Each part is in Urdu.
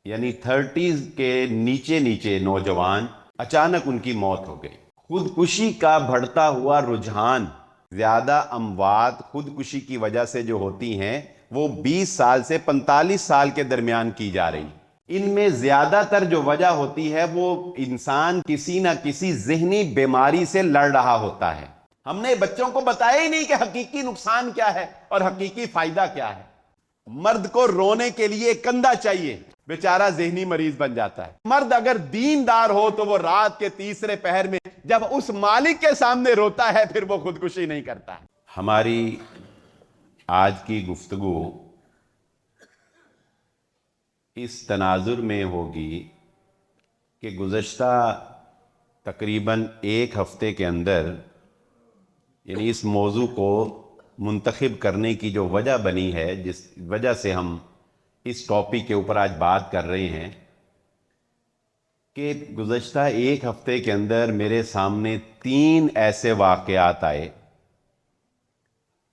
یعنی 30 کے نیچے نیچے نوجوان اچانک ان کی موت ہو گئی۔ خودکشی کا بڑھتا ہوا رجحان، زیادہ اموات خودکشی کی وجہ سے جو ہوتی ہیں وہ 20 سال سے 45 سال کے درمیان کی جا رہی۔ ان میں زیادہ تر جو وجہ ہوتی ہے وہ انسان کسی نہ کسی ذہنی بیماری سے لڑ رہا ہوتا ہے۔ ہم نے بچوں کو بتایا ہی نہیں کہ حقیقی نقصان کیا ہے اور حقیقی فائدہ کیا ہے۔ مرد کو رونے کے لیے کندھا چاہیے، بیچارہ ذہنی مریض بن جاتا ہے۔ مرد اگر دیندار ہو تو وہ رات کے تیسرے پہر میں جب اس مالک کے سامنے روتا ہے پھر وہ خودکشی نہیں کرتا ہے۔ ہماری آج کی گفتگو اس تناظر میں ہوگی کہ گزشتہ تقریباً 1 ہفتے کے اندر، یعنی اس موضوع کو منتخب کرنے کی جو وجہ بنی ہے، جس وجہ سے ہم اس ٹاپک کے اوپر آج بات کر رہے ہیں، کہ گزشتہ 1 ہفتے کے اندر میرے سامنے 3 ایسے واقعات آئے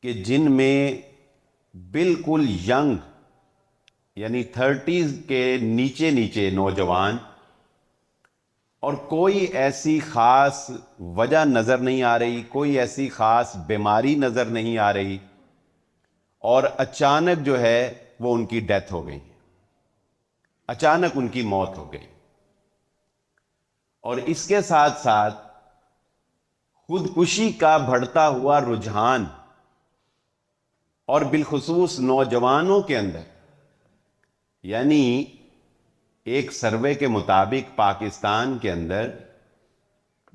کہ جن میں بالکل ینگ، یعنی 30 کے نیچے نیچے نوجوان، اور کوئی ایسی خاص وجہ نظر نہیں آ رہی، کوئی ایسی خاص بیماری نظر نہیں آ رہی، اور اچانک جو ہے وہ ان کی ڈیتھ ہو گئی، اچانک ان کی موت ہو گئی۔ اور اس کے ساتھ ساتھ خودکشی کا بڑھتا ہوا رجحان، اور بالخصوص نوجوانوں کے اندر، یعنی ایک سروے کے مطابق پاکستان کے اندر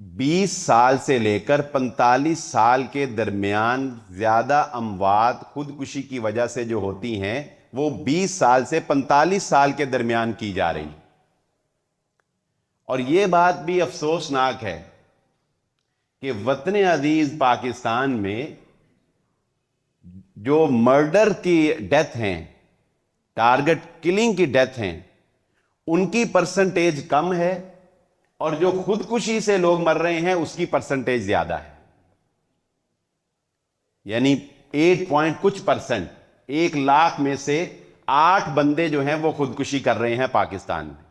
20 سال سے لے کر 45 سال کے درمیان زیادہ اموات خودکشی کی وجہ سے جو ہوتی ہیں وہ 20 سال سے 45 سال کے درمیان کی جا رہی۔ اور یہ بات بھی افسوسناک ہے کہ وطن عزیز پاکستان میں جو مرڈر کی ڈیتھ ہیں، ٹارگٹ کلنگ کی ڈیتھ ہیں، ان کی پرسنٹیج کم ہے، اور جو خودکشی سے لوگ مر رہے ہیں اس کی پرسنٹیج زیادہ ہے۔ یعنی 8% 1 لاکھ میں سے 8 بندے جو ہیں وہ خودکشی کر رہے ہیں پاکستان میں۔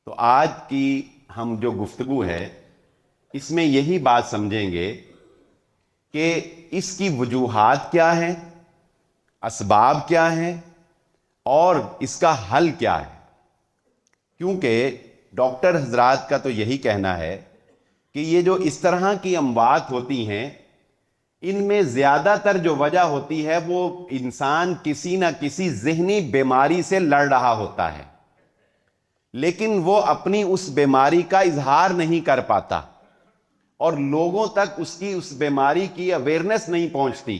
تو آج کی ہم جو گفتگو ہے اس میں یہی بات سمجھیں گے کہ اس کی وجوہات کیا ہیں، اسباب کیا ہیں، اور اس کا حل کیا ہے۔ کیونکہ ڈاکٹر حضرات کا تو یہی کہنا ہے کہ یہ جو اس طرح کی اموات ہوتی ہیں ان میں زیادہ تر جو وجہ ہوتی ہے وہ انسان کسی نہ کسی ذہنی بیماری سے لڑ رہا ہوتا ہے، لیکن وہ اپنی اس بیماری کا اظہار نہیں کر پاتا، اور لوگوں تک اس بیماری کی اویئرنس نہیں پہنچتی،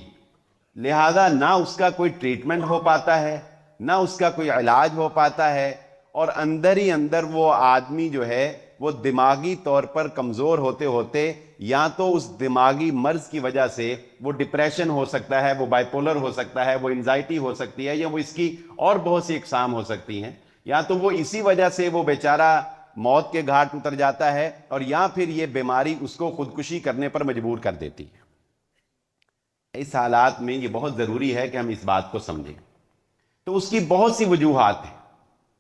لہذا نہ اس کا کوئی ٹریٹمنٹ ہو پاتا ہے، نہ اس کا کوئی علاج ہو پاتا ہے، اور اندر ہی اندر وہ آدمی جو ہے وہ دماغی طور پر کمزور ہوتے ہوتے یا تو اس دماغی مرض کی وجہ سے وہ ڈپریشن ہو سکتا ہے، وہ بائیپولر ہو سکتا ہے، وہ انزائٹی ہو سکتی ہے، یا وہ اس کی اور بہت سی اقسام ہو سکتی ہیں، یا تو وہ اسی وجہ سے وہ بیچارہ موت کے گھاٹ اتر جاتا ہے، اور یا پھر یہ بیماری اس کو خودکشی کرنے پر مجبور کر دیتی ہے۔ اس حالات میں یہ بہت ضروری ہے کہ ہم اس بات کو سمجھیں۔ تو اس کی بہت سی وجوہات ہیں۔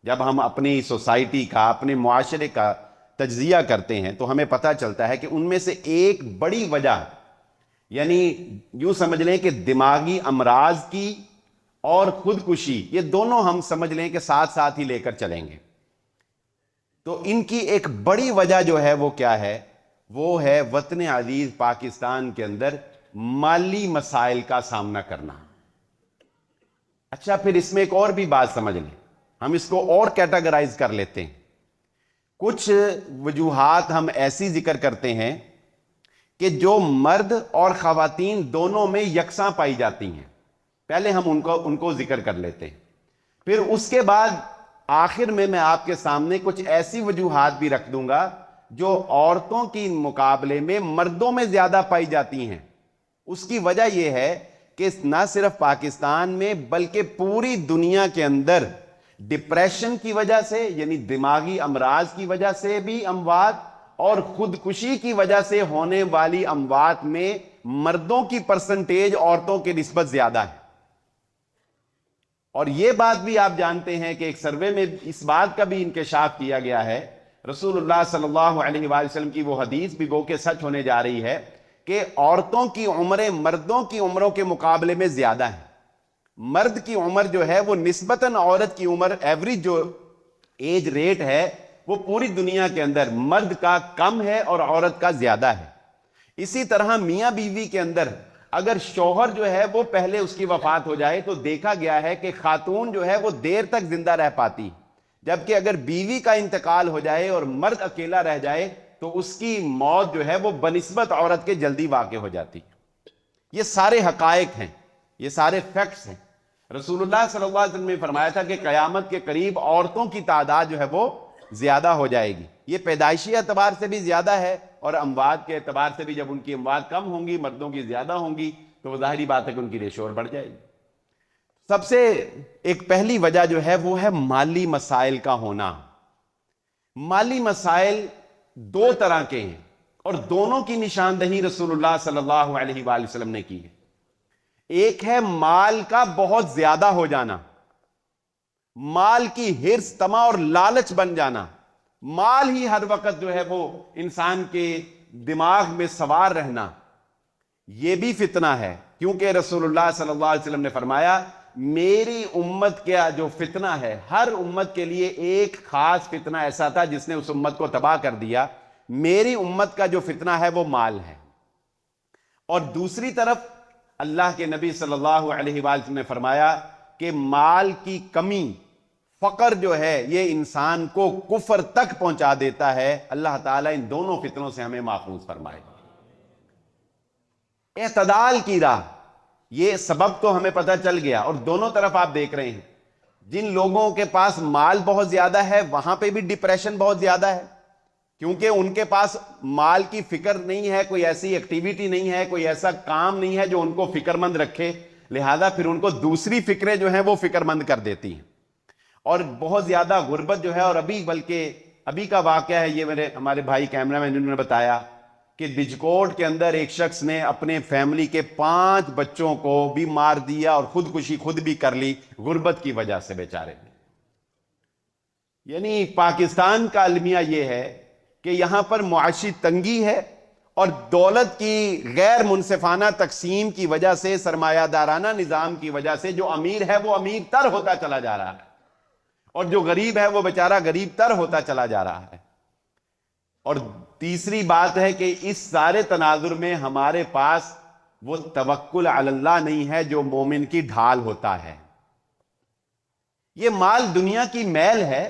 جب ہم اپنی سوسائٹی کا، اپنے معاشرے کا تجزیہ کرتے ہیں تو ہمیں پتہ چلتا ہے کہ ان میں سے ایک بڑی وجہ، یعنی یوں سمجھ لیں کہ دماغی امراض کی اور خودکشی، یہ دونوں ہم سمجھ لیں کہ ساتھ ساتھ ہی لے کر چلیں گے۔ تو ان کی ایک بڑی وجہ جو ہے وہ کیا ہے؟ وہ ہے وطن عزیز پاکستان کے اندر مالی مسائل کا سامنا کرنا۔ اچھا، پھر اس میں ایک اور بھی بات سمجھ لیں، ہم اس کو اور کیٹاگرائز کر لیتے ہیں۔ کچھ وجوہات ہم ایسی ذکر کرتے ہیں کہ جو مرد اور خواتین دونوں میں یکساں پائی جاتی ہیں، پہلے ہم ان کو ذکر کر لیتے ہیں، پھر اس کے بعد آخر میں آپ کے سامنے کچھ ایسی وجوہات بھی رکھ دوں گا جو عورتوں کی مقابلے میں مردوں میں زیادہ پائی جاتی ہیں۔ اس کی وجہ یہ ہے کہ نہ صرف پاکستان میں بلکہ پوری دنیا کے اندر ڈپریشن کی وجہ سے، یعنی دماغی امراض کی وجہ سے بھی اموات، اور خودکشی کی وجہ سے ہونے والی اموات میں مردوں کی پرسنٹیج عورتوں کی نسبت زیادہ ہے۔ اور یہ بات بھی آپ جانتے ہیں کہ ایک سروے میں اس بات کا بھی انکشاف کیا گیا ہے، رسول اللہ صلی اللہ علیہ وآلہ وسلم کی وہ حدیث بھی گو کہ سچ ہونے جا رہی ہے کہ عورتوں کی عمریں مردوں کی عمروں کے مقابلے میں زیادہ ہیں۔ مرد کی عمر جو ہے وہ نسبتاً عورت کی عمر، ایوریج جو ایج ریٹ ہے وہ پوری دنیا کے اندر مرد کا کم ہے اور عورت کا زیادہ ہے۔ اسی طرح میاں بیوی کے اندر اگر شوہر جو ہے وہ پہلے اس کی وفات ہو جائے تو دیکھا گیا ہے کہ خاتون جو ہے وہ دیر تک زندہ رہ پاتی، جبکہ اگر بیوی کا انتقال ہو جائے اور مرد اکیلا رہ جائے تو اس کی موت جو ہے وہ بنسبت عورت کے جلدی واقع ہو جاتی۔ یہ سارے حقائق ہیں، یہ سارے فیکٹس ہیں۔ رسول اللہ صلی اللہ علیہ وسلم نے فرمایا تھا کہ قیامت کے قریب عورتوں کی تعداد جو ہے وہ زیادہ ہو جائے گی۔ یہ پیدائشی اعتبار سے بھی زیادہ ہے اور اموات کے اعتبار سے بھی، جب ان کی اموات کم ہوں گی، مردوں کی زیادہ ہوں گی، تو وہ ظاہری بات ہے کہ ان کی ریشو اور بڑھ جائے گی۔ سب سے ایک پہلی وجہ جو ہے وہ ہے مالی مسائل کا ہونا۔ مالی مسائل دو طرح کے ہیں اور دونوں کی نشاندہی رسول اللہ صلی اللہ علیہ وآلہ وسلم نے کی ہے۔ ایک ہے مال کا بہت زیادہ ہو جانا، مال کی ہرس، طمع اور لالچ بن جانا، مال ہی ہر وقت جو ہے وہ انسان کے دماغ میں سوار رہنا، یہ بھی فتنہ ہے، کیونکہ رسول اللہ صلی اللہ علیہ وسلم نے فرمایا میری امت کا جو فتنہ ہے، ہر امت کے لیے ایک خاص فتنہ ایسا تھا جس نے اس امت کو تباہ کر دیا، میری امت کا جو فتنہ ہے وہ مال ہے۔ اور دوسری طرف اللہ کے نبی صلی اللہ علیہ وآلہ وسلم نے فرمایا کہ مال کی کمی، فقر جو ہے یہ انسان کو کفر تک پہنچا دیتا ہے۔ اللہ تعالیٰ ان دونوں فتنوں سے ہمیں محفوظ فرمائے۔ اعتدال کی راہ، یہ سبب تو ہمیں پتہ چل گیا، اور دونوں طرف آپ دیکھ رہے ہیں جن لوگوں کے پاس مال بہت زیادہ ہے وہاں پہ بھی ڈپریشن بہت زیادہ ہے، کیونکہ ان کے پاس مال کی فکر نہیں ہے، کوئی ایسی ایکٹیویٹی نہیں ہے، کوئی ایسا کام نہیں ہے جو ان کو فکر مند رکھے، لہذا پھر ان کو دوسری فکریں جو ہیں وہ فکر مند کر دیتی ہیں، اور بہت زیادہ غربت جو ہے۔ اور بلکہ ابھی کا واقعہ ہے، یہ ہمارے بھائی کیمرہ مین نے بتایا کہ بجکوٹ کے اندر ایک شخص نے اپنے فیملی کے 5 بچوں کو بھی مار دیا اور خودکشی خود بھی کر لی غربت کی وجہ سے بیچارے۔ یعنی پاکستان کا المیہ یہ ہے کہ یہاں پر معاشی تنگی ہے اور دولت کی غیر منصفانہ تقسیم کی وجہ سے، سرمایہ دارانہ نظام کی وجہ سے جو امیر ہے وہ امیر تر ہوتا چلا جا رہا ہے اور جو غریب ہے وہ بیچارہ غریب تر ہوتا چلا جا رہا ہے۔ اور تیسری بات ہے کہ اس سارے تناظر میں ہمارے پاس وہ توکل علی اللہ نہیں ہے جو مومن کی ڈھال ہوتا ہے۔ یہ مال دنیا کی میل ہے،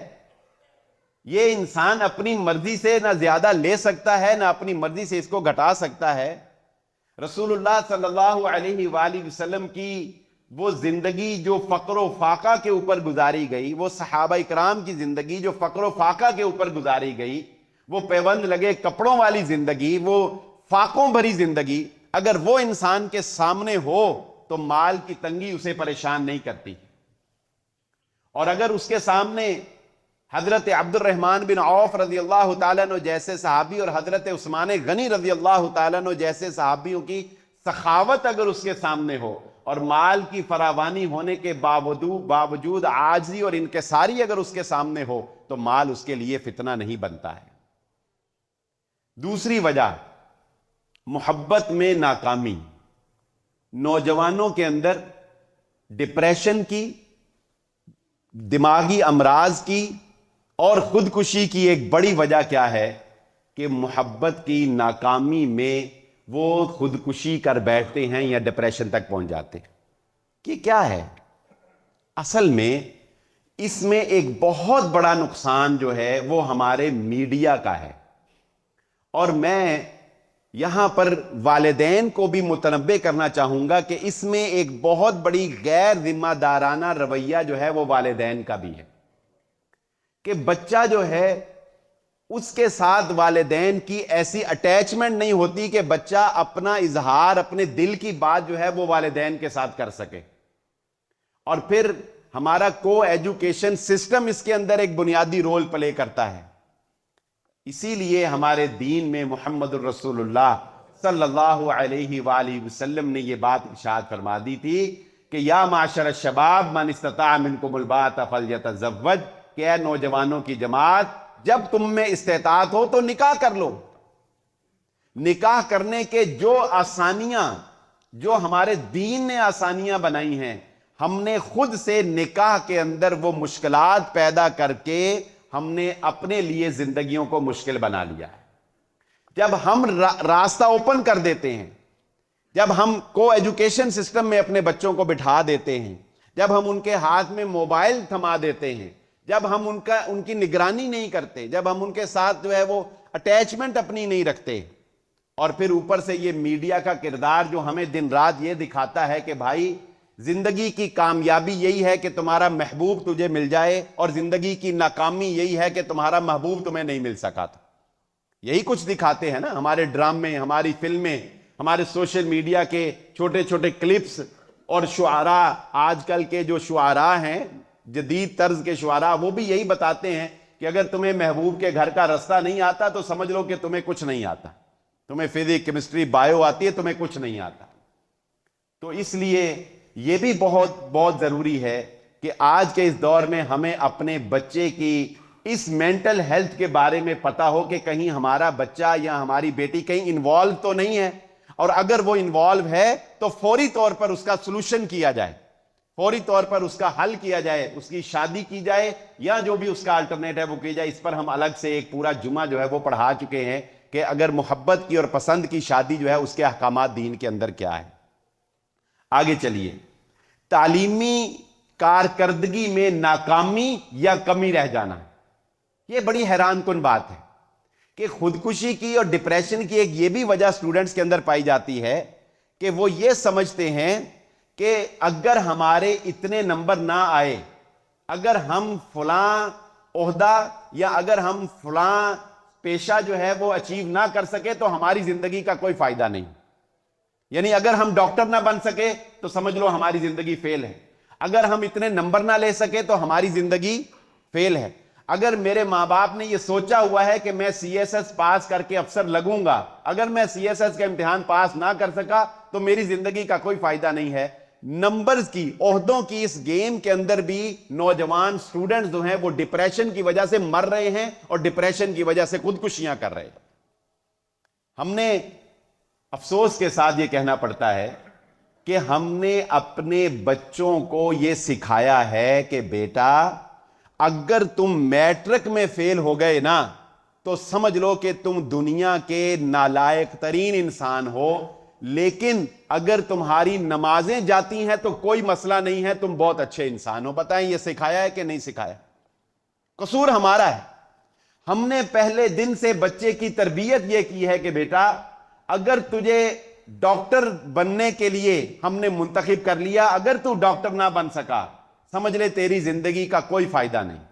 یہ انسان اپنی مرضی سے نہ زیادہ لے سکتا ہے نہ اپنی مرضی سے اس کو گھٹا سکتا ہے۔ رسول اللہ صلی اللہ علیہ وآلہ وسلم کی وہ زندگی جو فقر و فاقہ کے اوپر گزاری گئی، وہ صحابہ اکرام کی زندگی جو فقر و فاقہ کے اوپر گزاری گئی، وہ پیوند لگے کپڑوں والی زندگی، وہ فاقوں بھری زندگی، اگر وہ انسان کے سامنے ہو تو مال کی تنگی اسے پریشان نہیں کرتی۔ اور اگر اس کے سامنے حضرت عبد الرحمن بن عوف رضی اللہ تعالیٰ عنہ جیسے صحابی اور حضرت عثمان غنی رضی اللہ تعالیٰ عنہ جیسے صحابیوں کی سخاوت اگر اس کے سامنے ہو اور مال کی فراوانی ہونے کے باوجود عاجزی اور انکساری اگر اس کے سامنے ہو تو مال اس کے لیے فتنہ نہیں بنتا ہے۔ دوسری وجہ محبت میں ناکامی، نوجوانوں کے اندر ڈپریشن کی، دماغی امراض کی اور خودکشی کی ایک بڑی وجہ کیا ہے کہ محبت کی ناکامی میں وہ خودکشی کر بیٹھتے ہیں یا ڈپریشن تک پہنچ جاتے ہیں۔ یہ کیا ہے؟ اصل میں اس میں ایک بہت بڑا نقصان جو ہے وہ ہمارے میڈیا کا ہے، اور میں یہاں پر والدین کو بھی متنبہ کرنا چاہوں گا کہ اس میں ایک بہت بڑی غیر ذمہ دارانہ رویہ جو ہے وہ والدین کا بھی ہے کہ بچہ جو ہے اس کے ساتھ والدین کی ایسی اٹیچمنٹ نہیں ہوتی کہ بچہ اپنا اظہار، اپنے دل کی بات جو ہے وہ والدین کے ساتھ کر سکے۔ اور پھر ہمارا کو ایجوکیشن سسٹم اس کے اندر ایک بنیادی رول پلے کرتا ہے۔ اسی لیے ہمارے دین میں محمد الرسول اللہ صلی اللہ علیہ وآلہ وسلم نے یہ بات ارشاد فرما دی تھی کہ یا معاشر الشباب من استطاع منکم الباءۃ فلیتزوج، کہ اے نوجوانوں کی جماعت، جب تم میں استطاعت ہو تو نکاح کر لو۔ نکاح کرنے کے جو آسانیاں، جو ہمارے دین نے آسانیاں بنائی ہیں، ہم نے خود سے نکاح کے اندر وہ مشکلات پیدا کر کے ہم نے اپنے لیے زندگیوں کو مشکل بنا لیا ہے۔ جب ہم راستہ اوپن کر دیتے ہیں، جب ہم کو ایجوکیشن سسٹم میں اپنے بچوں کو بٹھا دیتے ہیں، جب ہم ان کے ہاتھ میں موبائل تھما دیتے ہیں، جب ہم ان کی نگرانی نہیں کرتے، جب ہم ان کے ساتھ جو ہے وہ اٹیچمنٹ اپنی نہیں رکھتے، اور پھر اوپر سے یہ میڈیا کا کردار جو ہمیں دن رات یہ دکھاتا ہے کہ بھائی زندگی کی کامیابی یہی ہے کہ تمہارا محبوب تجھے مل جائے، اور زندگی کی ناکامی یہی ہے کہ تمہارا محبوب تمہیں نہیں مل سکا تھا۔ یہی کچھ دکھاتے ہیں نا ہمارے ڈرامے، ہماری فلمیں، ہمارے سوشل میڈیا کے چھوٹے چھوٹے کلپس، اور شعراء، آج کل کے جو شعراء ہیں، جدید طرز کے شعراء، وہ بھی یہی بتاتے ہیں کہ اگر تمہیں محبوب کے گھر کا رستہ نہیں آتا تو سمجھ لو کہ تمہیں کچھ نہیں آتا، تمہیں فزکس، کیمسٹری، بایو آتی ہے، تمہیں کچھ نہیں آتا۔ تو اس لیے یہ بھی بہت بہت ضروری ہے کہ آج کے اس دور میں ہمیں اپنے بچے کی اس مینٹل ہیلتھ کے بارے میں پتا ہو کہ کہیں ہمارا بچہ یا ہماری بیٹی کہیں انوالو تو نہیں ہے، اور اگر وہ انوالو ہے تو فوری طور پر اس کا سلوشن کیا جائے، فوری طور پر اس کا حل کیا جائے، اس کی شادی کی جائے، یا جو بھی اس کا الٹرنیٹ ہے وہ کی جائے۔ اس پر ہم الگ سے ایک پورا جمعہ جو ہے وہ پڑھا چکے ہیں کہ اگر محبت کی اور پسند کی شادی جو ہے اس کے احکامات دین کے اندر کیا ہے۔ آگے چلیے، تعلیمی کارکردگی میں ناکامی یا کمی رہ جانا، یہ بڑی حیران کن بات ہے کہ خودکشی کی اور ڈپریشن کی ایک یہ بھی وجہ سٹوڈنٹس کے اندر پائی جاتی ہے کہ وہ یہ سمجھتے ہیں کہ اگر ہمارے اتنے نمبر نہ آئے، اگر ہم فلاں عہدہ یا اگر ہم فلاں پیشہ جو ہے وہ اچیو نہ کر سکے تو ہماری زندگی کا کوئی فائدہ نہیں۔ یعنی اگر ہم ڈاکٹر نہ بن سکے تو سمجھ لو ہماری زندگی فیل ہے، اگر ہم اتنے نمبر نہ لے سکے تو ہماری زندگی فیل ہے، اگر میرے ماں باپ نے یہ سوچا ہوا ہے کہ میں سی ایس ایس پاس کر کے افسر لگوں گا، اگر میں سی ایس ایس کا امتحان پاس نہ کر سکا تو میری زندگی کا کوئی فائدہ نہیں ہے۔ نمبرز کی، عہدوں کی اس گیم کے اندر بھی نوجوان سٹوڈنٹس جو ہیں وہ ڈپریشن کی وجہ سے مر رہے ہیں اور ڈپریشن کی وجہ سے خودکشیاں کر رہے ہیں۔ ہم نے افسوس کے ساتھ یہ کہنا پڑتا ہے کہ ہم نے اپنے بچوں کو یہ سکھایا ہے کہ بیٹا اگر تم میٹرک میں فیل ہو گئے نا تو سمجھ لو کہ تم دنیا کے نالائق ترین انسان ہو، لیکن اگر تمہاری نمازیں جاتی ہیں تو کوئی مسئلہ نہیں ہے، تم بہت اچھے انسان ہو۔ بتائیں یہ سکھایا ہے کہ نہیں سکھایا؟ قصور ہمارا ہے۔ ہم نے پہلے دن سے بچے کی تربیت یہ کی ہے کہ بیٹا اگر تجھے ڈاکٹر بننے کے لیے ہم نے منتخب کر لیا، اگر تو ڈاکٹر نہ بن سکا سمجھ لے تیری زندگی کا کوئی فائدہ نہیں،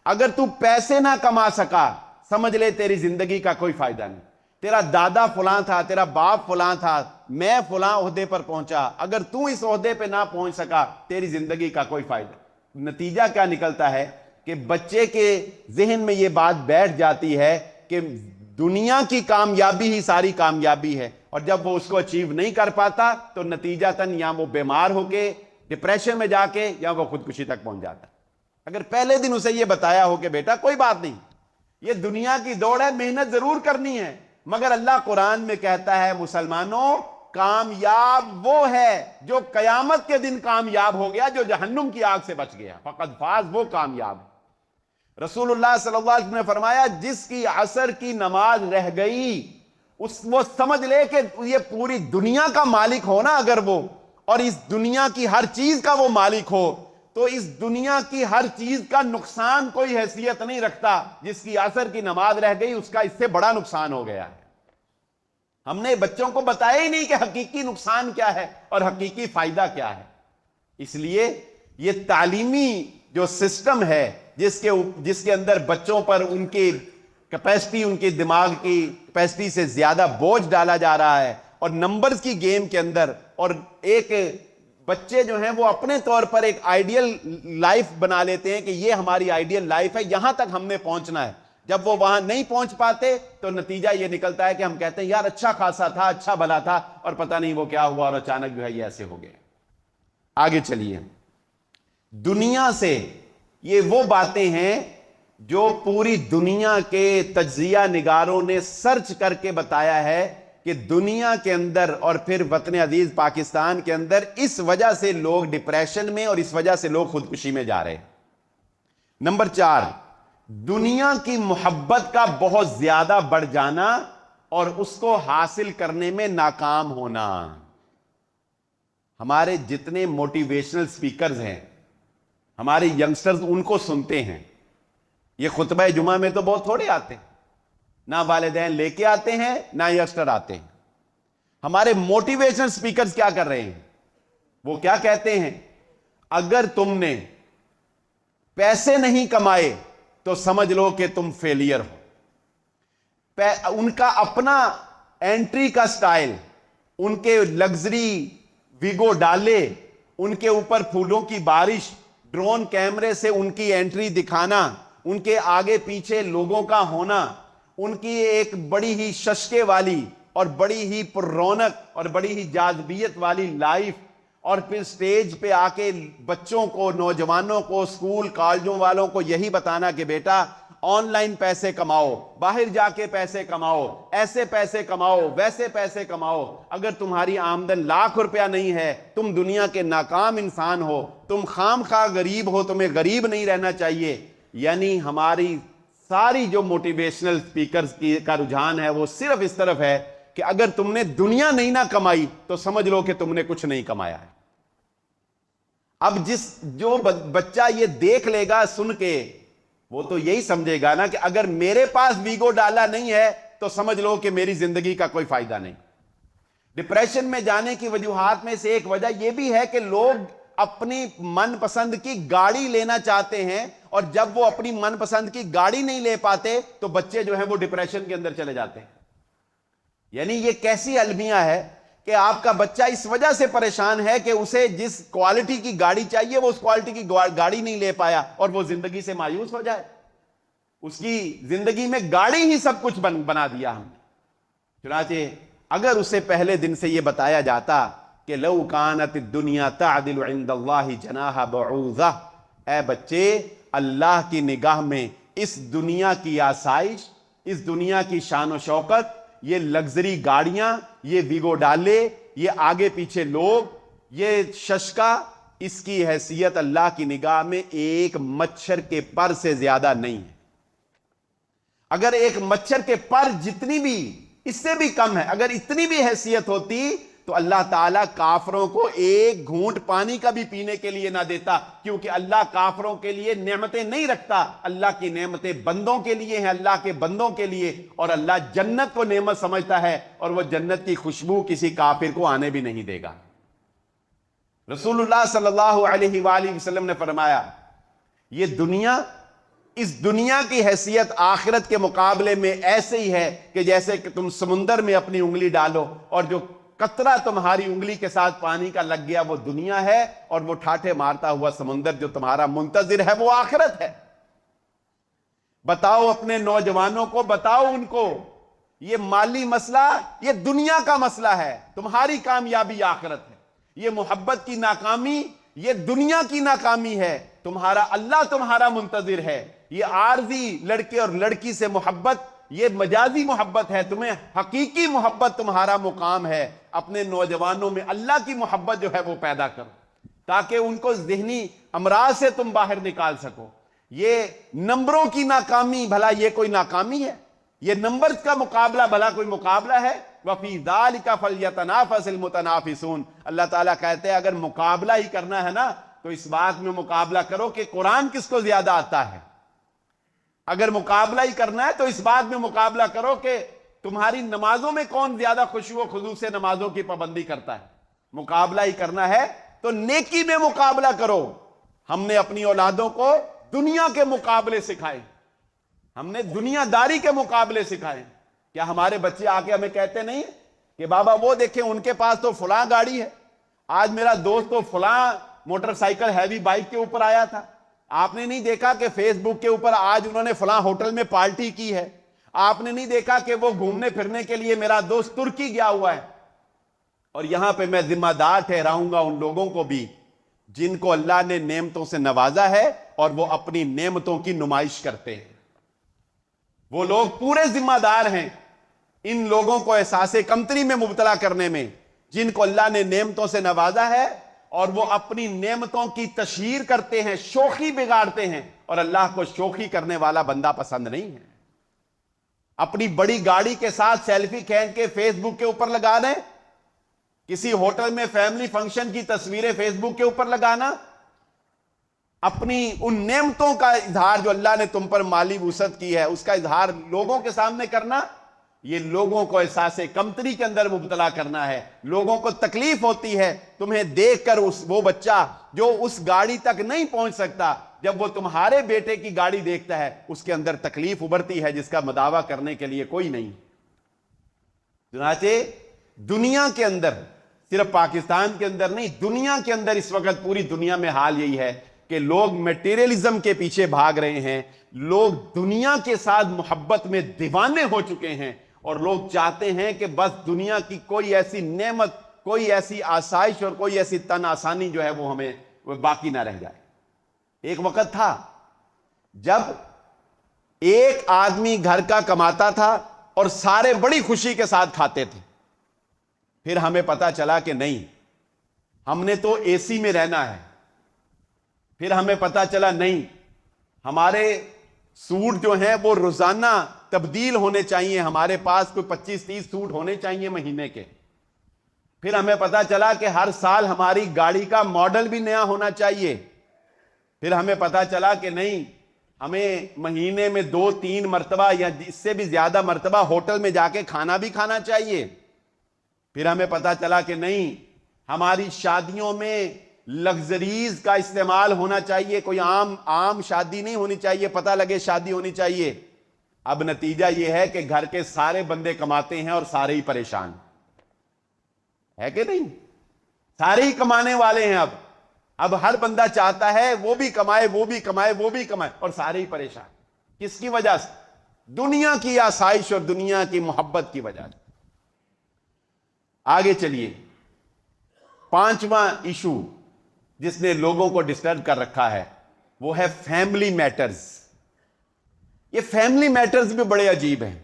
اگر تو پیسے نہ کما سکا سمجھ لے تیری زندگی کا کوئی فائدہ نہیں، تیرا دادا فلاں تھا، تیرا باپ فلاں تھا، میں فلاں عہدے پر پہنچا، اگر تو اس عہدے پہ نہ پہنچ سکا تیری زندگی کا کوئی فائدہ۔ نتیجہ کیا نکلتا ہے کہ بچے کے ذہن میں یہ بات بیٹھ جاتی ہے کہ دنیا کی کامیابی ہی ساری کامیابی ہے، اور جب وہ اس کو اچیو نہیں کر پاتا تو نتیجتاً یا وہ بیمار ہو کے ڈپریشن میں جا کے یا وہ خودکشی تک پہنچ جاتا ہے۔ اگر پہلے دن اسے یہ بتایا ہو کہ بیٹا کوئی بات نہیں، یہ دنیا کی دوڑ ہے، محنت ضرور کرنی ہے، مگر اللہ قرآن میں کہتا ہے مسلمانوں کامیاب وہ ہے جو قیامت کے دن کامیاب ہو گیا، جو جہنم کی آگ سے بچ گیا، فقد فاز، وہ کامیاب ہے۔ رسول اللہ صلی اللہ علیہ وسلم نے فرمایا جس کی عصر کی نماز رہ گئی وہ سمجھ لے کہ یہ پوری دنیا کا مالک ہونا، اگر وہ اور اس دنیا کی ہر چیز کا وہ مالک ہو تو اس دنیا کی ہر چیز کا نقصان کوئی حیثیت نہیں رکھتا، جس کی عصر کی نماز رہ گئی اس کا اس سے بڑا نقصان ہو گیا ہے۔ ہم نے بچوں کو بتایا ہی نہیں کہ حقیقی نقصان کیا ہے اور حقیقی فائدہ کیا ہے۔ اس لیے یہ تعلیمی جو سسٹم ہے جس کے اندر بچوں پر ان کی کیپیسٹی، ان کے دماغ کی کیپیسٹی سے زیادہ بوجھ ڈالا جا رہا ہے، اور نمبرز کی گیم کے اندر، اور ایک بچے جو ہیں وہ اپنے طور پر ایک آئیڈیل لائف بنا لیتے ہیں کہ یہ ہماری آئیڈیل لائف ہے، یہاں تک ہم نے پہنچنا ہے۔ جب وہ وہاں نہیں پہنچ پاتے تو نتیجہ یہ نکلتا ہے کہ ہم کہتے ہیں یار اچھا خاصا تھا، اچھا بھلا تھا، اور پتہ نہیں وہ کیا ہوا اور اچانک جو ہے یہ ایسے ہو گئے۔ آگے چلیے. دنیا سے یہ وہ باتیں ہیں جو پوری دنیا کے تجزیہ نگاروں نے سرچ کر کے بتایا ہے کہ دنیا کے اندر اور پھر وطن عزیز پاکستان کے اندر اس وجہ سے لوگ ڈپریشن میں اور اس وجہ سے لوگ خودکشی میں جا رہے ہیں. نمبر 4، دنیا کی محبت کا بہت زیادہ بڑھ جانا اور اس کو حاصل کرنے میں ناکام ہونا. ہمارے جتنے موٹیویشنل سپیکرز ہیں، ہمارے ینگسٹرز ان کو سنتے ہیں. یہ خطبہ جمعہ میں تو بہت تھوڑے آتے ہیں، نہ والدین لے کے آتے ہیں نہ ینگسٹر آتے ہیں. ہمارے موٹیویشنل سپیکرز کیا کر رہے ہیں؟ وہ کیا کہتے ہیں؟ اگر تم نے پیسے نہیں کمائے تو سمجھ لو کہ تم فیلئر ہو. ان کا اپنا انٹری کا سٹائل، ان کے لگژری ویگو ڈالے، ان کے اوپر پھولوں کی بارش، ڈرون کیمرے سے ان کی انٹری دکھانا، ان کے آگے پیچھے لوگوں کا ہونا، ان کی ایک بڑی ہی ششکے والی اور بڑی ہی پر رونق اور بڑی ہی جاذبیت والی لائف، اور پھر سٹیج پہ آ کے بچوں کو، نوجوانوں کو، اسکول کالجوں والوں کو یہی بتانا کہ بیٹا آن لائن پیسے کماؤ، باہر جا کے پیسے کماؤ، ایسے پیسے کماؤ، ویسے پیسے کماؤ. اگر تمہاری آمدن ₹1,00,000 نہیں ہے، تم دنیا کے ناکام انسان ہو، تم خام خواہ غریب ہو، تمہیں غریب نہیں رہنا چاہیے. یعنی ہماری ساری جو موٹیویشنل سپیکرز کا رجحان ہے وہ صرف اس طرف ہے کہ اگر تم نے دنیا نہیں نہ کمائی تو سمجھ لو کہ تم نے کچھ نہیں کمایا ہے. اب جو بچہ یہ دیکھ لے گا سن کے، وہ تو یہی سمجھے گا نا کہ اگر میرے پاس ویگو ڈالا نہیں ہے تو سمجھ لو کہ میری زندگی کا کوئی فائدہ نہیں. ڈپریشن میں جانے کی وجوہات میں سے ایک وجہ یہ بھی ہے کہ لوگ اپنی من پسند کی گاڑی لینا چاہتے ہیں، اور جب وہ اپنی من پسند کی گاڑی نہیں لے پاتے تو بچے جو ہیں وہ ڈپریشن کے اندر چلے جاتے ہیں. یعنی یہ کیسی المیہ ہے کہ آپ کا بچہ اس وجہ سے پریشان ہے کہ اسے جس کوالٹی کی گاڑی چاہیے وہ اس کوالٹی کی گاڑی نہیں لے پایا، اور وہ زندگی سے مایوس ہو جائے. اس کی زندگی میں گاڑی ہی سب کچھ بنا دیا ہم نے. چنانچہ اگر اسے پہلے دن سے یہ بتایا جاتا کہ لو کانت الدنیا تعدل عند اللہ جناح بعوضہ، اے بچے اللہ کی نگاہ میں اس دنیا کی آسائش، اس دنیا کی شان و شوکت، یہ لگژری گاڑیاں، یہ ویگو ڈالے، یہ آگے پیچھے لوگ، یہ ششکا، اس کی حیثیت اللہ کی نگاہ میں ایک مچھر کے پر سے زیادہ نہیں ہے. اگر ایک مچھر کے پر جتنی بھی، اس سے بھی کم ہے، اگر اتنی بھی حیثیت ہوتی تو اللہ تعالیٰ کافروں کو ایک گھونٹ پانی کا بھی پینے کے لیے نہ دیتا، کیونکہ اللہ کافروں کے لیے نعمتیں نہیں رکھتا. اللہ کی نعمتیں بندوں کے لیے ہیں، اللہ کے بندوں کے لیے، اور اللہ جنت کو نعمت سمجھتا ہے، اور وہ جنت کی خوشبو کسی کافر کو آنے بھی نہیں دے گا. رسول اللہ صلی اللہ علیہ وآلہ وسلم نے فرمایا، یہ دنیا، اس دنیا کی حیثیت آخرت کے مقابلے میں ایسے ہی ہے کہ جیسے کہ تم سمندر میں اپنی انگلی ڈالو اور جو قطرہ تمہاری انگلی کے ساتھ پانی کا لگ گیا وہ دنیا ہے، اور وہ ٹھاٹھے مارتا ہوا سمندر جو تمہارا منتظر ہے وہ آخرت ہے. بتاؤ اپنے نوجوانوں کو، بتاؤ ان کو، یہ مالی مسئلہ یہ دنیا کا مسئلہ ہے، تمہاری کامیابی آخرت ہے. یہ محبت کی ناکامی یہ دنیا کی ناکامی ہے، تمہارا اللہ تمہارا منتظر ہے. یہ عارضی لڑکے اور لڑکی سے محبت یہ مجازی محبت ہے، تمہیں حقیقی محبت تمہارا مقام ہے. اپنے نوجوانوں میں اللہ کی محبت جو ہے وہ پیدا کرو تاکہ ان کو ذہنی امراض سے تم باہر نکال سکو. یہ نمبروں کی ناکامی بھلا یہ کوئی ناکامی ہے؟ یہ نمبرز کا مقابلہ بھلا کوئی مقابلہ ہے؟ وَفِي ذَلِكَ فَلْيَتَنَافَسِ الْمُتَنَافِسُونَ. اللہ تعالیٰ کہتے ہیں اگر مقابلہ ہی کرنا ہے نا تو اس بات میں مقابلہ کرو کہ قرآن کس کو زیادہ آتا ہے. اگر مقابلہ ہی کرنا ہے تو اس بات میں مقابلہ کرو کہ تمہاری نمازوں میں کون زیادہ خشوع و خضوع سے نمازوں کی پابندی کرتا ہے. مقابلہ ہی کرنا ہے تو نیکی میں مقابلہ کرو. ہم نے اپنی اولادوں کو دنیا کے مقابلے سکھائے، ہم نے دنیا داری کے مقابلے سکھائے. کیا ہمارے بچے آ کے ہمیں کہتے نہیں کہ بابا وہ دیکھیں ان کے پاس تو فلاں گاڑی ہے، آج میرا دوست تو فلاں موٹر سائیکل ہیوی بائک کے اوپر آیا تھا، آپ نے نہیں دیکھا کہ فیس بک کے اوپر آج انہوں نے فلاں ہوٹل میں پارٹی کی ہے، آپ نے نہیں دیکھا کہ وہ گھومنے پھرنے کے لیے میرا دوست ترکی گیا ہوا ہے. اور یہاں پہ میں ذمہ دار ٹھہراؤں گا ان لوگوں کو بھی جن کو اللہ نے نعمتوں سے نوازا ہے اور وہ اپنی نعمتوں کی نمائش کرتے ہیں. وہ لوگ پورے ذمہ دار ہیں ان لوگوں کو احساس کمتری میں مبتلا کرنے میں، جن کو اللہ نے نعمتوں سے نوازا ہے اور وہ اپنی نعمتوں کی تشہیر کرتے ہیں، شوخی بگاڑتے ہیں. اور اللہ کو شوخی کرنے والا بندہ پسند نہیں ہے. اپنی بڑی گاڑی کے ساتھ سیلفی کھینچ کے فیس بک کے اوپر لگا دیں، کسی ہوٹل میں فیملی فنکشن کی تصویریں فیس بک کے اوپر لگانا، اپنی ان نعمتوں کا اظہار جو اللہ نے تم پر مالی وسعت کی ہے اس کا اظہار لوگوں کے سامنے کرنا، یہ لوگوں کو احساس کمتری کے اندر مبتلا کرنا ہے. لوگوں کو تکلیف ہوتی ہے تمہیں دیکھ کر، وہ بچہ جو اس گاڑی تک نہیں پہنچ سکتا، جب وہ تمہارے بیٹے کی گاڑی دیکھتا ہے اس کے اندر تکلیف ابھرتی ہے جس کا مداوع کرنے کے لیے کوئی نہیں. چنانچہ دنیا کے اندر، صرف پاکستان کے اندر نہیں، دنیا کے اندر اس وقت پوری دنیا میں حال یہی ہے کہ لوگ میٹیریلزم کے پیچھے بھاگ رہے ہیں. لوگ دنیا کے ساتھ محبت میں دیوانے ہو چکے ہیں اور لوگ چاہتے ہیں کہ بس دنیا کی کوئی ایسی نعمت، کوئی ایسی آسائش اور کوئی ایسی تن آسانی جو ہے وہ ہمیں باقی نہ رہ جائے. ایک وقت تھا جب ایک آدمی گھر کا کماتا تھا اور سارے بڑی خوشی کے ساتھ کھاتے تھے. پھر ہمیں پتا چلا کہ نہیں، ہم نے تو اے سی میں رہنا ہے. پھر ہمیں پتا چلا نہیں، ہمارے سوٹ جو ہیں وہ روزانہ تبدیل ہونے چاہیے، ہمارے پاس کوئی 25-30 سوٹ ہونے چاہیے مہینے کے. پھر ہمیں پتا چلا کہ ہر سال ہماری گاڑی کا ماڈل بھی نیا ہونا چاہیے. پھر ہمیں پتا چلا کہ نہیں، ہمیں مہینے میں 2-3 مرتبہ یا اس سے بھی زیادہ مرتبہ ہوٹل میں جا کے کھانا بھی کھانا چاہیے. پھر ہمیں پتا چلا کہ نہیں، ہماری شادیوں میں لگزریز کا استعمال ہونا چاہیے، کوئی عام شادی نہیں ہونی چاہیے، پتہ لگے شادی ہونی چاہیے. اب نتیجہ یہ ہے کہ گھر کے سارے بندے کماتے ہیں اور سارے ہی پریشان ہے کہ نہیں؟ سارے ہی کمانے والے ہیں. اب ہر بندہ چاہتا ہے وہ بھی کمائے، وہ بھی کمائے، وہ بھی کمائے، اور سارے ہی پریشان. کس کی وجہ سے؟ دنیا کی آسائش اور دنیا کی محبت کی وجہ سے. آگے چلیے، 5واں ایشو جس نے لوگوں کو ڈسٹرب کر رکھا ہے وہ ہے فیملی میٹرز. یہ فیملی میٹرز بھی بڑے عجیب ہیں.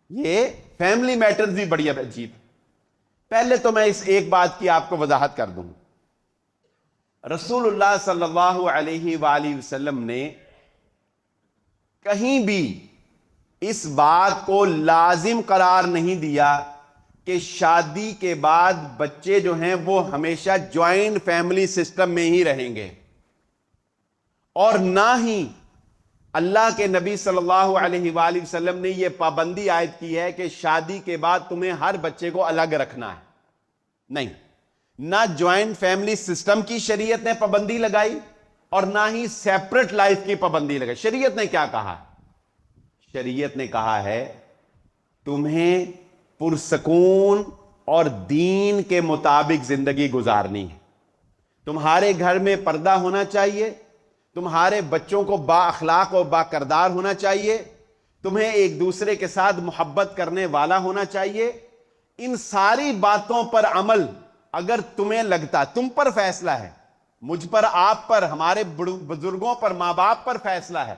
یہ فیملی میٹرز بھی بڑی عجیب ہیں. پہلے تو میں اس ایک بات کی آپ کو وضاحت کر دوں. رسول اللہ صلی اللہ علیہ وآلہ وسلم نے کہیں بھی اس بات کو لازم قرار نہیں دیا کہ شادی کے بعد بچے جو ہیں وہ ہمیشہ جوائنٹ فیملی سسٹم میں ہی رہیں گے، اور نہ ہی اللہ کے نبی صلی اللہ علیہ وآلہ وسلم نے یہ پابندی عائد کی ہے کہ شادی کے بعد تمہیں ہر بچے کو الگ رکھنا ہے. نہیں، نہ جوائنٹ فیملی سسٹم کی شریعت نے پابندی لگائی اور نہ ہی سیپریٹ لائف کی پابندی لگائی. شریعت نے کیا کہا؟ شریعت نے کہا ہے تمہیں پرسکون اور دین کے مطابق زندگی گزارنی ہے. تمہارے گھر میں پردہ ہونا چاہیے، تمہارے بچوں کو با اخلاق اور با کردار ہونا چاہیے، تمہیں ایک دوسرے کے ساتھ محبت کرنے والا ہونا چاہیے. ان ساری باتوں پر عمل اگر تمہیں لگتا، تم پر فیصلہ ہے، مجھ پر، آپ پر، ہمارے بزرگوں پر، ماں باپ پر فیصلہ ہے.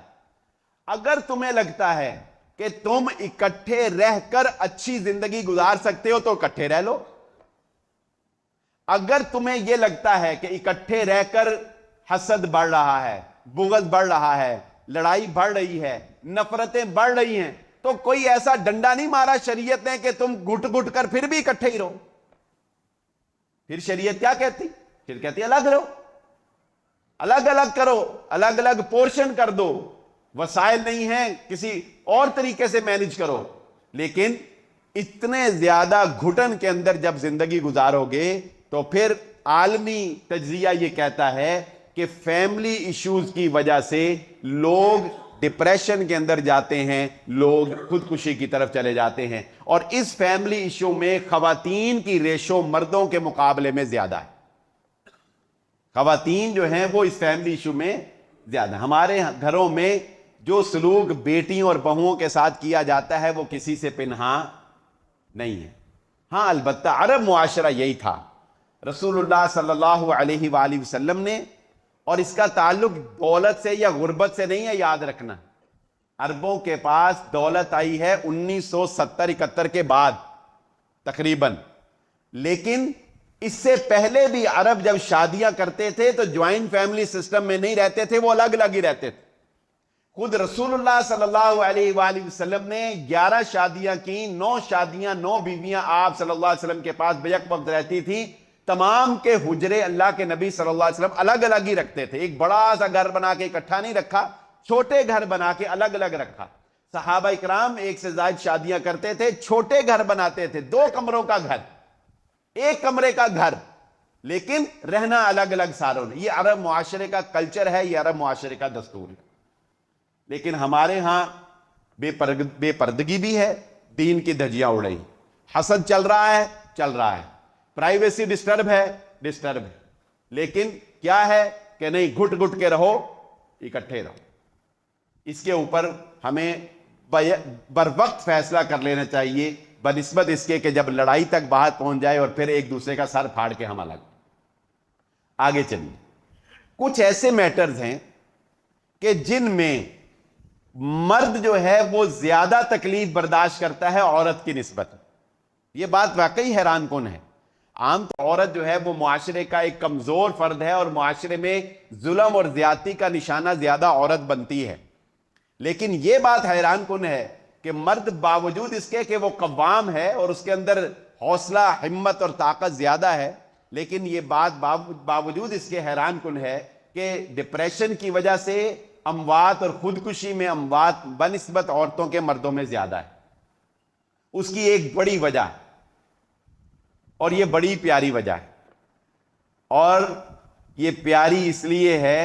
اگر تمہیں لگتا ہے کہ تم اکٹھے رہ کر اچھی زندگی گزار سکتے ہو تو اکٹھے رہ لو. اگر تمہیں یہ لگتا ہے کہ اکٹھے رہ کر حسد بڑھ رہا ہے، بغض بڑھ رہا ہے، لڑائی بڑھ رہی ہے، نفرتیں بڑھ رہی ہیں، تو کوئی ایسا ڈنڈا نہیں مارا شریعت نے کہ تم گھٹ گھٹ کر پھر بھی اکٹھے ہی رہو. پھر شریعت کیا کہتی؟ پھر کہتی الگ رہو، الگ الگ کرو، الگ الگ پورشن کر دو. وسائل نہیں ہیں، کسی اور طریقے سے مینج کرو. لیکن اتنے زیادہ گھٹن کے اندر جب زندگی گزارو گے تو پھر عالمی تجزیہ یہ کہتا ہے کہ فیملی ایشوز کی وجہ سے لوگ ڈپریشن کے اندر جاتے ہیں، لوگ خودکشی کی طرف چلے جاتے ہیں. اور اس فیملی ایشو میں خواتین کی ریشو مردوں کے مقابلے میں زیادہ ہے. خواتین جو ہیں وہ اس فیملی ایشو میں زیادہ. ہمارے گھروں میں جو سلوک بیٹیوں اور بہوؤں کے ساتھ کیا جاتا ہے وہ کسی سے پنہاں نہیں ہے. ہاں البتہ عرب معاشرہ یہی تھا. رسول اللہ صلی اللہ علیہ وآلہ وسلم نے، اور اس کا تعلق دولت سے یا غربت سے نہیں ہے، یاد رکھنا، عربوں کے پاس دولت آئی ہے 1970-71 کے بعد تقریباً، لیکن اس سے پہلے بھی عرب جب شادیاں کرتے تھے تو جوائنٹ فیملی سسٹم میں نہیں رہتے تھے، وہ الگ الگ ہی رہتے تھے۔ خود رسول اللہ صلی اللہ علیہ وآلہ وسلم نے 11 شادیاں کی، 9 شادیاں، 9 بیویاں آپ صلی اللہ علیہ وسلم کے پاس بیک وقت رہتی تھی۔ تمام کے حجرے اللہ کے نبی صلی اللہ علیہ وسلم الگ الگ ہی رکھتے تھے، ایک بڑا سا گھر بنا کے اکٹھا نہیں رکھا، چھوٹے گھر بنا کے الگ الگ رکھا۔ صحابہ اکرام ایک سے زائد شادیاں کرتے تھے، چھوٹے گھر بناتے تھے، 2 کمروں کا گھر، 1 کمرے کا گھر، لیکن رہنا الگ الگ ساروں نے۔ یہ عرب معاشرے کا کلچر ہے، یہ عرب معاشرے کا دستور ہے۔ لیکن ہمارے ہاں بے پردگی بھی ہے، دین کی دھجیاں اڑ رہی، حسد چل رہا ہے، پرائیویسی ڈسٹرب ہے، لیکن کیا ہے کہ نہیں، گھٹ گھٹ کے رہو، اکٹھے رہو۔ اس کے اوپر ہمیں بر وقت فیصلہ کر لینا چاہیے، بنسبت اس کے کہ جب لڑائی تک بات پہنچ جائے اور پھر ایک دوسرے کا سر پھاڑ کے ہم الگ۔ آگے چلیے، کچھ ایسے میٹرز ہیں کہ جن میں مرد جو ہے وہ زیادہ تکلیف برداشت کرتا ہے عورت کی نسبت۔ یہ بات واقعی حیران کن ہے۔ عام طور عورت جو ہے وہ معاشرے کا ایک کمزور فرد ہے، اور معاشرے میں ظلم اور زیادتی کا نشانہ زیادہ عورت بنتی ہے، لیکن یہ بات حیران کن ہے کہ مرد باوجود اس کے کہ وہ قوام ہے اور اس کے اندر حوصلہ، ہمت اور طاقت زیادہ ہے، لیکن یہ بات باوجود اس کے حیران کن ہے کہ ڈپریشن کی وجہ سے اموات اور خودکشی میں اموات بنسبت عورتوں کے مردوں میں زیادہ ہے۔ اس کی ایک بڑی وجہ ہے، اور یہ بڑی پیاری وجہ ہے، اور یہ پیاری اس لیے ہے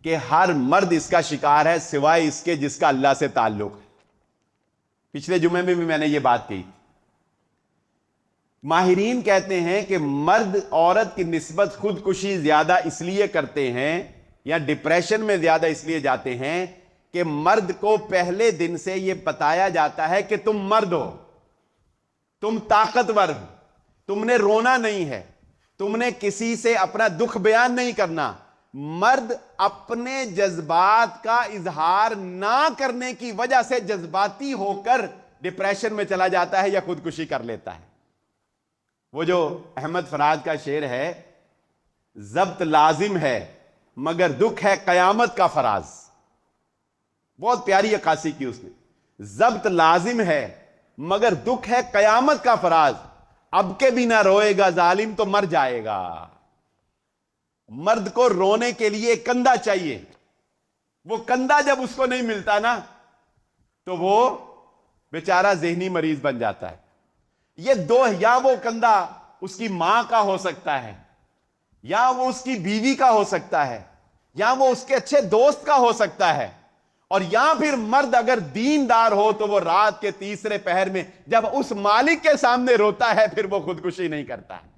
کہ ہر مرد اس کا شکار ہے سوائے اس کے جس کا اللہ سے تعلق ہے۔ پچھلے جمعے میں بھی میں نے یہ بات کہی۔ ماہرین کہتے ہیں کہ مرد عورت کی نسبت خودکشی زیادہ اس لیے کرتے ہیں یا ڈپریشن میں زیادہ اس لیے جاتے ہیں کہ مرد کو پہلے دن سے یہ بتایا جاتا ہے کہ تم مرد ہو، تم طاقتور ہو، تم نے رونا نہیں ہے، تم نے کسی سے اپنا دکھ بیان نہیں کرنا۔ مرد اپنے جذبات کا اظہار نہ کرنے کی وجہ سے جذباتی ہو کر ڈپریشن میں چلا جاتا ہے یا خودکشی کر لیتا ہے۔ وہ جو احمد فراز کا شعر ہے، ضبط لازم ہے مگر دکھ ہے قیامت کا فراز، بہت پیاری عکاسی کی اس نے۔ ضبط لازم ہے مگر دکھ ہے قیامت کا فراز، اب کے بھی نہ روئے گا ظالم تو مر جائے گا۔ مرد کو رونے کے لیے کندھا چاہیے، وہ کندھا جب اس کو نہیں ملتا نا تو وہ بیچارہ ذہنی مریض بن جاتا ہے۔ یہ دو، یا وہ کندھا اس کی ماں کا ہو سکتا ہے، یا وہ اس کی بیوی کا ہو سکتا ہے، یا وہ اس کے اچھے دوست کا ہو سکتا ہے، اور یا پھر مرد اگر دیندار ہو تو وہ رات کے تیسرے پہر میں جب اس مالک کے سامنے روتا ہے پھر وہ خودکشی نہیں کرتا ہے۔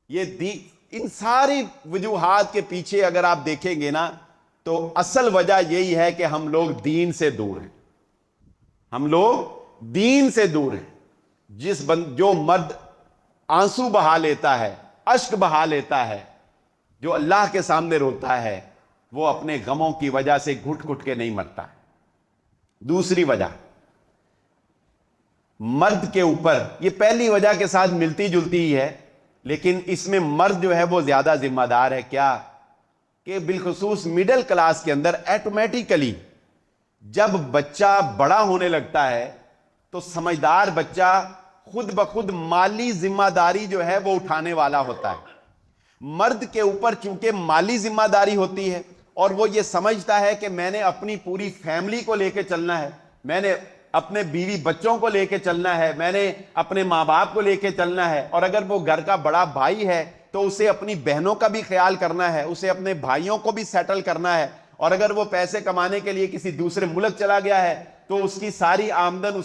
یہ ان ساری وجوہات کے پیچھے اگر آپ دیکھیں گے نا تو اصل وجہ یہی ہے کہ ہم لوگ دین سے دور ہیں، ہم لوگ دین سے دور ہیں۔ جو مرد آنسو بہا لیتا ہے، اشک بہا لیتا ہے، جو اللہ کے سامنے روتا ہے، وہ اپنے غموں کی وجہ سے گھٹ گھٹ کے نہیں مرتا ہے۔ دوسری وجہ مرد کے اوپر، یہ پہلی وجہ کے ساتھ ملتی جلتی ہی ہے، لیکن اس میں مرد جو ہے وہ زیادہ ذمہ دار ہے۔ کیا کہ بالخصوص مڈل کلاس کے اندر ایٹومیٹیکلی جب بچہ بڑا ہونے لگتا ہے تو سمجھدار بچہ خود بخود مالی ذمہ داری جو ہے وہ اٹھانے والا ہوتا ہے۔ مرد کے اوپر چونکہ مالی ذمہ داری ہوتی ہے اور وہ یہ سمجھتا ہے کہ میں نے اپنی پوری فیملی کو لے کے چلنا ہے، میں نے اپنے بیوی بچوں کو لے کے چلنا ہے، میں نے اپنے ماں باپ کو لے کے چلنا ہے، اور اگر وہ گھر کا بڑا بھائی ہے تو اسے اپنی بہنوں کا بھی خیال کرنا ہے، اسے اپنے بھائیوں کو بھی سیٹل کرنا ہے، اور اگر وہ پیسے کمانے کے لیے کسی دوسرے ملک چلا گیا ہے تو اس کی ساری آمدن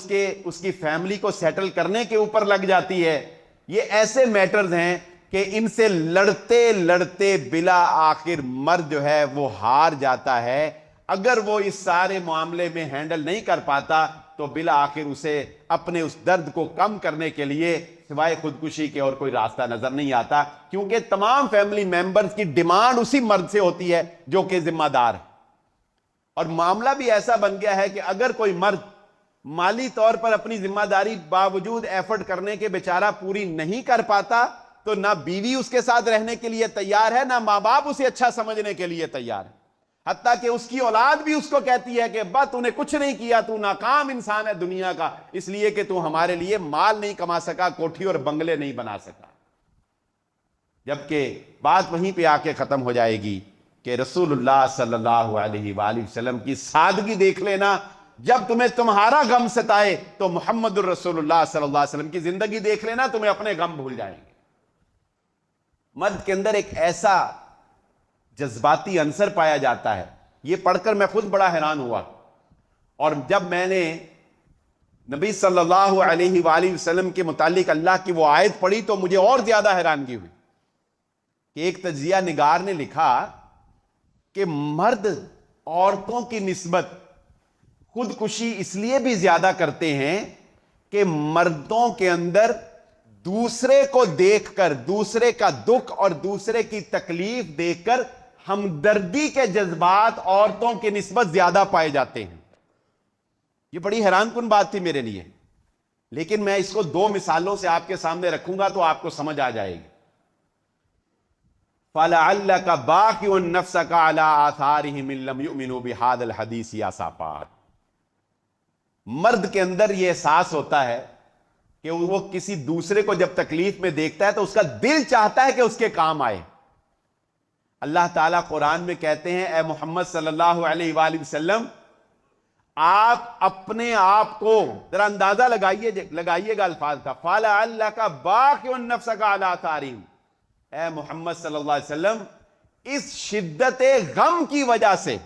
اس کی فیملی کو سیٹل کرنے کے اوپر لگ جاتی ہے۔ یہ ایسے میٹرز ہیں کہ ان سے لڑتے لڑتے بلا آخر مرد جو ہے وہ ہار جاتا ہے۔ اگر وہ اس سارے معاملے میں ہینڈل نہیں کر پاتا تو بلا آخر اسے اپنے اس درد کو کم کرنے کے لیے سوائے خودکشی کے اور کوئی راستہ نظر نہیں آتا، کیونکہ تمام فیملی ممبرز کی ڈیمانڈ اسی مرد سے ہوتی ہے جو کہ ذمہ دار ہے۔ اور معاملہ بھی ایسا بن گیا ہے کہ اگر کوئی مرد مالی طور پر اپنی ذمہ داری باوجود ایفرٹ کرنے کے بیچارہ پوری نہیں کر پاتا، تو نہ بیوی اس کے ساتھ رہنے کے لیے تیار ہے، نہ ماں باپ اسے اچھا سمجھنے کے لیے تیار ہے، حتیٰ کہ اس کی اولاد بھی اس کو کہتی ہے کہ با تو نے کچھ نہیں کیا، تو ناکام انسان ہے دنیا کا، اس لیے کہ تو ہمارے لیے مال نہیں کما سکا، کوٹھی اور بنگلے نہیں بنا سکا۔ جبکہ بات وہیں پہ آ کے ختم ہو جائے گی کہ رسول اللہ صلی اللہ علیہ وآلہ وسلم کی سادگی دیکھ لینا، جب تمہیں تمہارا غم ستائے تو محمد الرسول اللہ صلی اللہ علیہ وسلم کی زندگی دیکھ لینا، تمہیں اپنے غم بھول جائیں گے۔ مرد کے اندر ایک ایسا جذباتی عنصر پایا جاتا ہے، یہ پڑھ کر میں خود بڑا حیران ہوا، اور جب میں نے نبی صلی اللہ علیہ وآلہ وسلم کے متعلق اللہ کی وہ آیت پڑھی تو مجھے اور زیادہ حیرانگی ہوئی کہ ایک تجزیہ نگار نے لکھا کہ مرد عورتوں کی نسبت خودکشی اس لیے بھی زیادہ کرتے ہیں کہ مردوں کے اندر دوسرے کو دیکھ کر، دوسرے کا دکھ اور دوسرے کی تکلیف دیکھ کر ہمدردی کے جذبات عورتوں کی نسبت زیادہ پائے جاتے ہیں۔ یہ بڑی حیران کن بات تھی میرے لیے، لیکن میں اس کو دو مثالوں سے آپ کے سامنے رکھوں گا تو آپ کو سمجھ آ جائے گی۔ فَلَعَلَّكَ بَاخِعٌ نَفْسَكَ عَلَىٰ آثَارِهِمْ إِن لَّمْ يُؤْمِنُوا بِهَٰذَا الْحَدِيثِ آسَفًا۔ مرد کے اندر یہ احساس ہوتا ہے کہ وہ کسی دوسرے کو جب تکلیف میں دیکھتا ہے تو اس کا دل چاہتا ہے کہ اس کے کام آئے۔ اللہ تعالیٰ قرآن میں کہتے ہیں، اے محمد صلی اللہ علیہ وآلہ وسلم، آپ اپنے آپ کو ذرا اندازہ لگائیے گا الفاظ کا، فَلَعَلَّكَ بَاخِعٌ نَفْسَكَ عَلَىٰ آثَارِهِمْ، اے محمد صلی اللہ علیہ وسلم، اس شدت غم کی وجہ سے،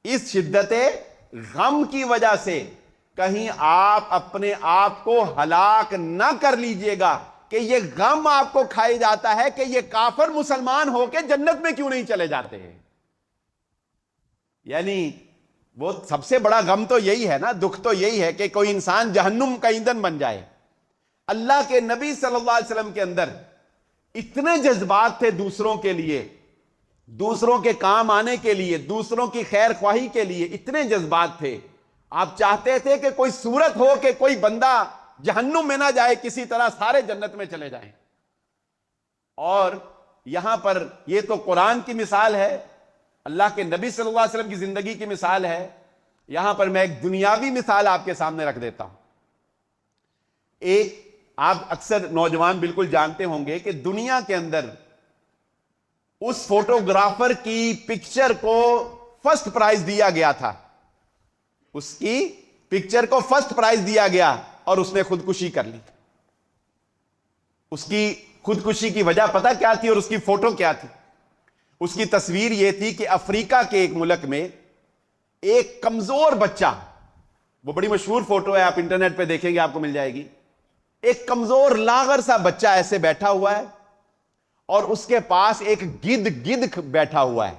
اس شدت غم کی وجہ سے کہیں آپ اپنے آپ کو ہلاک نہ کر لیجئے گا کہ یہ غم آپ کو کھائے جاتا ہے کہ یہ کافر مسلمان ہو کے جنت میں کیوں نہیں چلے جاتے ہیں۔ یعنی وہ سب سے بڑا غم تو یہی ہے نا، دکھ تو یہی ہے کہ کوئی انسان جہنم کا ایندھن بن جائے۔ اللہ کے نبی صلی اللہ علیہ وسلم کے اندر اتنے جذبات تھے دوسروں کے لیے، دوسروں کے کام آنے کے لیے، دوسروں کی خیر خواہی کے لیے، اتنے جذبات تھے۔ آپ چاہتے تھے کہ کوئی صورت ہو کہ کوئی بندہ جہنم میں نہ جائے، کسی طرح سارے جنت میں چلے جائیں۔ اور یہاں پر یہ تو قرآن کی مثال ہے، اللہ کے نبی صلی اللہ علیہ وسلم کی زندگی کی مثال ہے، یہاں پر میں ایک دنیاوی مثال آپ کے سامنے رکھ دیتا ہوں۔ ایک آپ اکثر نوجوان بالکل جانتے ہوں گے کہ دنیا کے اندر اس فوٹوگرافر کی پکچر کو فرسٹ پرائز دیا گیا تھا، اس کی پکچر کو فرسٹ پرائز دیا گیا اور اس نے خودکشی کر لی۔ اس کی خودکشی کی وجہ پتہ کیا تھی اور اس کی فوٹو کیا تھی؟ اس کی تصویر یہ تھی کہ افریقہ کے ایک ملک میں ایک کمزور بچہ، وہ بڑی مشہور فوٹو ہے، آپ انٹرنیٹ پہ دیکھیں گے آپ کو مل جائے گی، ایک کمزور لاغر سا بچہ ایسے بیٹھا ہوا ہے اور اس کے پاس ایک گدھ بیٹھا ہوا ہے،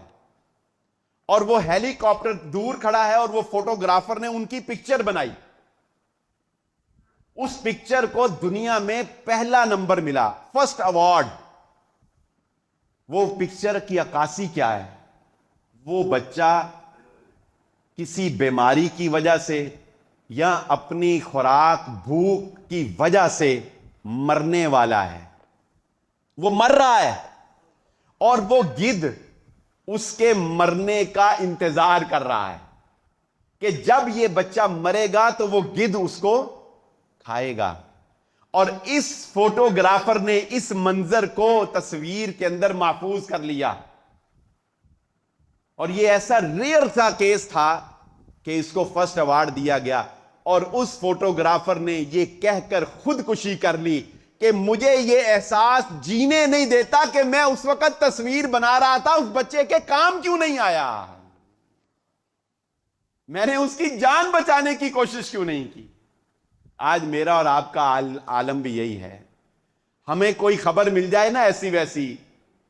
اور وہ ہیلی کاپٹر دور کھڑا ہے اور وہ فوٹوگرافر نے ان کی پکچر بنائی۔ اس پکچر کو دنیا میں پہلا نمبر ملا، فرسٹ ایوارڈ۔ وہ پکچر کی عکاسی کیا ہے؟ وہ بچہ کسی بیماری کی وجہ سے یا اپنی خوراک بھوک کی وجہ سے مرنے والا ہے، وہ مر رہا ہے، اور وہ گدھ اس کے مرنے کا انتظار کر رہا ہے کہ جب یہ بچہ مرے گا تو وہ گدھ اس کو کھائے گا۔ اور اس فوٹوگرافر نے اس منظر کو تصویر کے اندر محفوظ کر لیا، اور یہ ایسا ریئر سا کیس تھا کہ اس کو فرسٹ ایوارڈ دیا گیا، اور اس فوٹوگرافر نے یہ کہہ کر خودکشی کر لی کہ مجھے یہ احساس جینے نہیں دیتا کہ میں اس وقت تصویر بنا رہا تھا، اس بچے کے کام کیوں نہیں آیا، میں نے اس کی جان بچانے کی کوشش کیوں نہیں کی۔ آج میرا اور آپ کا عالم بھی یہی ہے، ہمیں کوئی خبر مل جائے نا ایسی ویسی،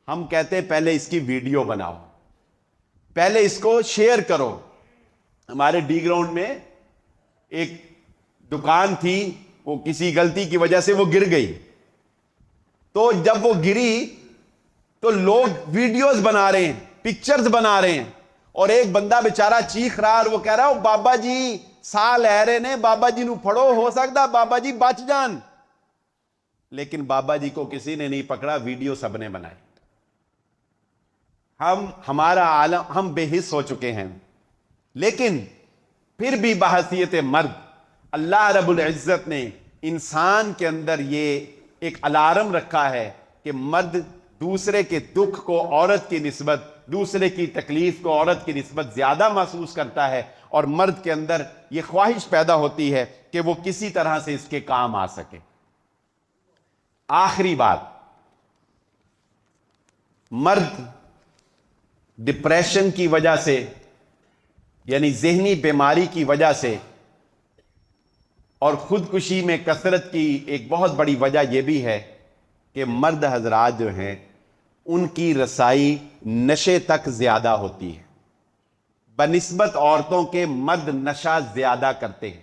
ہم کہتے پہلے اس کی ویڈیو بناؤ، پہلے اس کو شیئر کرو۔ ہمارے ڈی گراؤنڈ میں ایک دکان تھی وہ کسی غلطی کی وجہ سے وہ گر گئی، تو جب وہ گری تو لوگ ویڈیوز بنا رہے ہیں، پکچرز بنا رہے ہیں، اور ایک بندہ بیچارہ چیخ رہا اور وہ کہہ رہا بابا جی سا لے رہے نے، بابا جی نو پھڑو، ہو سکتا بابا جی بچ جان. لیکن بابا جی کو کسی نے نہیں پکڑا، ویڈیو سب نے بنائی. ہمارا عالم، ہم بے حس ہو چکے ہیں. لیکن پھر بھی بحیثیت مرد اللہ رب العزت نے انسان کے اندر یہ ایک الارم رکھا ہے کہ مرد دوسرے کے دکھ کو عورت کی نسبت، دوسرے کی تکلیف کو عورت کی نسبت زیادہ محسوس کرتا ہے، اور مرد کے اندر یہ خواہش پیدا ہوتی ہے کہ وہ کسی طرح سے اس کے کام آ سکے. آخری بات، مرد ڈپریشن کی وجہ سے، یعنی ذہنی بیماری کی وجہ سے، اور خودکشی میں کثرت کی ایک بہت بڑی وجہ یہ بھی ہے کہ مرد حضرات جو ہیں ان کی رسائی نشے تک زیادہ ہوتی ہے. بنسبت عورتوں کے مرد نشہ زیادہ کرتے ہیں.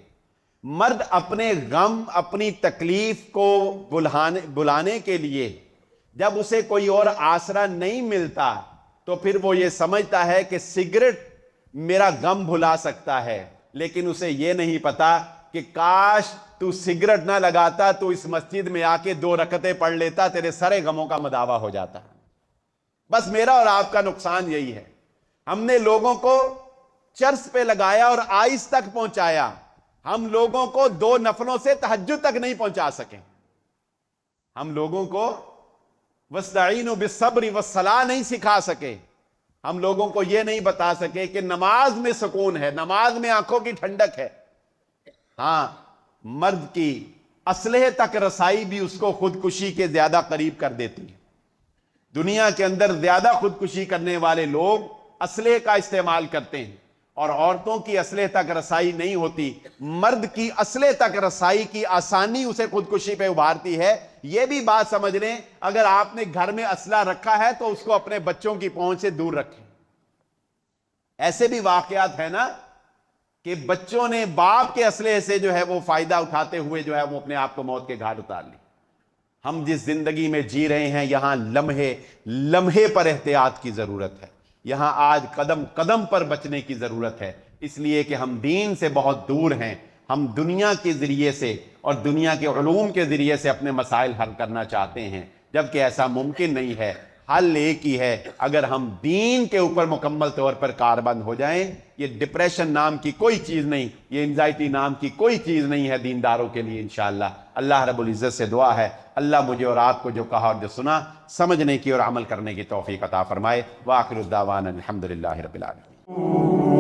مرد اپنے غم، اپنی تکلیف کو بلانے کے لیے جب اسے کوئی اور آسرا نہیں ملتا تو پھر وہ یہ سمجھتا ہے کہ سگریٹ میرا غم بھلا سکتا ہے، لیکن اسے یہ نہیں پتا کہ کاش تو سگریٹ نہ لگاتا، تو اس مسجد میں آ کے 2 رکعتیں پڑھ لیتا، تیرے سارے غموں کا مداوع ہو جاتا. بس میرا اور آپ کا نقصان یہی ہے، ہم نے لوگوں کو چرس پہ لگایا اور آئس تک پہنچایا، ہم لوگوں کو 2 نفلوں سے تہجد تک نہیں پہنچا سکے. ہم لوگوں کو وَاسْتَعِينُوا بِالصَّبْرِ وَالصَّلَاةِ نہیں سکھا سکے. ہم لوگوں کو یہ نہیں بتا سکے کہ نماز میں سکون ہے، نماز میں آنکھوں کی ٹھنڈک ہے. ہاں، مرد کی اسلحے تک رسائی بھی اس کو خودکشی کے زیادہ قریب کر دیتی ہے. دنیا کے اندر زیادہ خودکشی کرنے والے لوگ اسلحے کا استعمال کرتے ہیں، اور عورتوں کی اسلحے تک رسائی نہیں ہوتی. مرد کی اسلحے تک رسائی کی آسانی اسے خودکشی پہ ابھارتی ہے. یہ بھی بات سمجھ لیں، اگر آپ نے گھر میں اسلحہ رکھا ہے تو اس کو اپنے بچوں کی پہنچ سے دور رکھیں. ایسے بھی واقعات ہیں نا کہ بچوں نے باپ کے اسلحے سے جو ہے وہ فائدہ اٹھاتے ہوئے جو ہے وہ اپنے آپ کو موت کے گھاٹ اتار لی. ہم جس زندگی میں جی رہے ہیں یہاں لمحے لمحے پر احتیاط کی ضرورت ہے. یہاں آج قدم قدم پر بچنے کی ضرورت ہے، اس لیے کہ ہم دین سے بہت دور ہیں. ہم دنیا کے ذریعے سے اور دنیا کے علوم کے ذریعے سے اپنے مسائل حل کرنا چاہتے ہیں، جبکہ ایسا ممکن نہیں ہے. حل ایک ہی ہے، اگر ہم دین کے اوپر مکمل طور پر کاربند ہو جائیں. یہ ڈپریشن نام کی کوئی چیز نہیں، یہ انزائٹی نام کی کوئی چیز نہیں ہے دینداروں کے لیے انشاءاللہ. اللہ رب العزت سے دعا ہے اللہ مجھے اور آپ کو جو کہا اور جو سنا سمجھنے کی اور عمل کرنے کی توفیق عطا فرمائے. وآخر الدعوانا الحمدللہ رب العالمین.